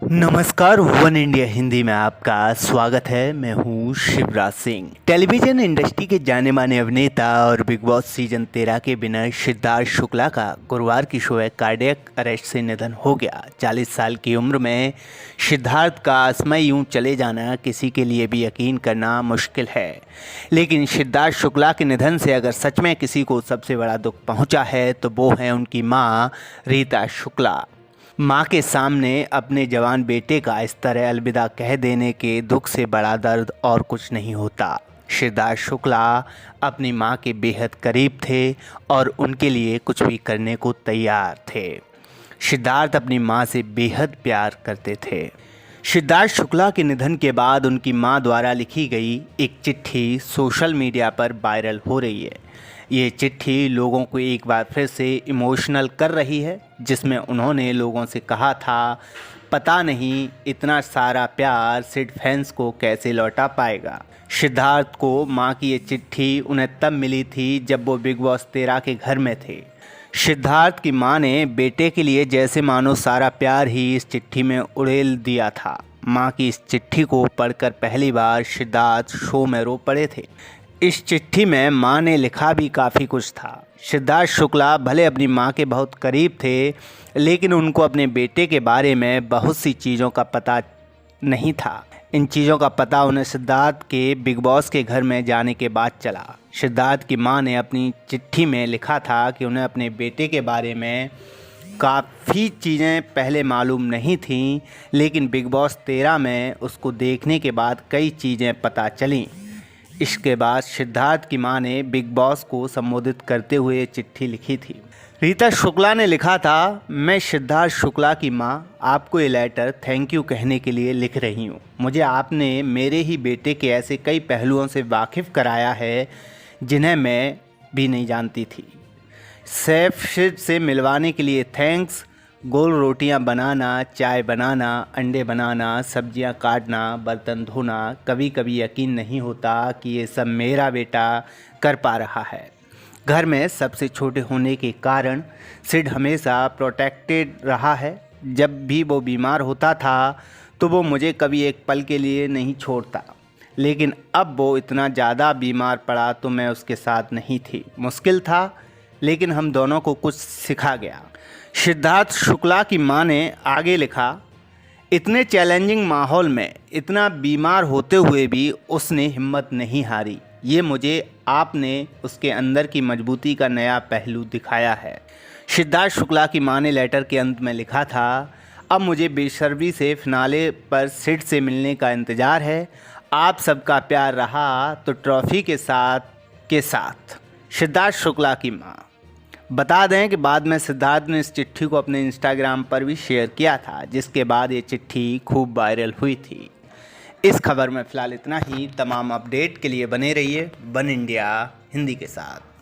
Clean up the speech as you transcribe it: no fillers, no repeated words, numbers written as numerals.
नमस्कार, one India Hindi में आपका स्वागत है। मैं हूं शिवराज सिंह। टेलीविजन इंडस्ट्री के जाने माने अभिनेता और बिग बॉस सीजन 13 के विनर सिद्धार्थ शुक्ला का गुरुवार की सुबह कार्डियक अरेस्ट से निधन हो गया। 40 साल की उम्र में सिद्धार्थ का असमय यूं चले जाना किसी के लिए भी यकीन करना मुश्किल है। लेकिन सिद्धार्थ शुक्ला के निधन से अगर सच में किसी को सबसे बड़ा दुख पहुंचा है तो वो है उनकी मां रीता शुक्ला। माँ के सामने अपने जवान बेटे का इस तरह अलविदा कह देने के दुख से बड़ा दर्द और कुछ नहीं होता। सिद्धार्थ शुक्ला अपनी माँ के बेहद करीब थे और उनके लिए कुछ भी करने को तैयार थे। सिद्धार्थ अपनी माँ से बेहद प्यार करते थे। सिद्धार्थ शुक्ला के निधन के बाद उनकी मां द्वारा लिखी गई एक चिट्ठी सोशल मीडिया पर वायरल हो रही है। ये चिट्ठी लोगों को एक बार फिर से इमोशनल कर रही है, जिसमें उन्होंने लोगों से कहा था, पता नहीं इतना सारा प्यार सिड फैंस को कैसे लौटा पाएगा। सिद्धार्थ को मां की ये चिट्ठी उन्हें तब मिली थी जब वो बिग बॉस 13 के घर में थे। सिद्धार्थ की मां ने बेटे के लिए जैसे मानो सारा प्यार ही इस चिट्ठी में उड़ेल दिया था। मां की इस चिट्ठी को पढ़कर पहली बार सिद्धार्थ शो में रो पड़े थे। इस चिट्ठी में मां ने लिखा भी काफ़ी कुछ था। सिद्धार्थ शुक्ला भले अपनी मां के बहुत करीब थे, लेकिन उनको अपने बेटे के बारे में बहुत सी चीज़ों का पता नहीं था। इन चीज़ों का पता उन्हें सिद्धार्थ के बिग बॉस के घर में जाने के बाद चला। सिद्धार्थ की मां ने अपनी चिट्ठी में लिखा था कि उन्हें अपने बेटे के बारे में काफ़ी चीज़ें पहले मालूम नहीं थीं, लेकिन बिग बॉस 13 में उसको देखने के बाद कई चीज़ें पता चलीं। इसके बाद सिद्धार्थ की मां ने बिग बॉस को संबोधित करते हुए चिट्ठी लिखी थी। रीता शुक्ला ने लिखा था, मैं सिद्धार्थ शुक्ला की मां आपको ये लेटर थैंक यू कहने के लिए लिख रही हूँ। मुझे आपने मेरे ही बेटे के ऐसे कई पहलुओं से वाकिफ़ कराया है जिन्हें मैं भी नहीं जानती थी। सैफ से मिलवाने के लिए थैंक्स। गोल रोटियां बनाना, चाय बनाना, अंडे बनाना, सब्जियां काटना, बर्तन धोना, कभी कभी यकीन नहीं होता कि ये सब मेरा बेटा कर पा रहा है। घर में सबसे छोटे होने के कारण सिड हमेशा प्रोटेक्टेड रहा है। जब भी वो बीमार होता था तो वो मुझे कभी एक पल के लिए नहीं छोड़ता, लेकिन अब वो इतना ज़्यादा बीमार पड़ा तो मैं उसके साथ नहीं थी। मुश्किल था, लेकिन हम दोनों को कुछ सिखा गया। सिद्धार्थ शुक्ला की मां ने आगे लिखा, इतने चैलेंजिंग माहौल में इतना बीमार होते हुए भी उसने हिम्मत नहीं हारी। ये मुझे आपने उसके अंदर की मजबूती का नया पहलू दिखाया है। सिद्धार्थ शुक्ला की मां ने लेटर के अंत में लिखा था, अब मुझे बेसब्री से फिनाले पर सिड से मिलने का इंतज़ार है। आप सबका प्यार रहा तो ट्रॉफी के साथ सिद्धार्थ शुक्ला की मां। बता दें कि बाद में सिद्धार्थ ने इस चिट्ठी को अपने इंस्टाग्राम पर भी शेयर किया था, जिसके बाद ये चिट्ठी खूब वायरल हुई थी। इस खबर में फ़िलहाल इतना ही। तमाम अपडेट के लिए बने रहिए वन इंडिया हिंदी के साथ।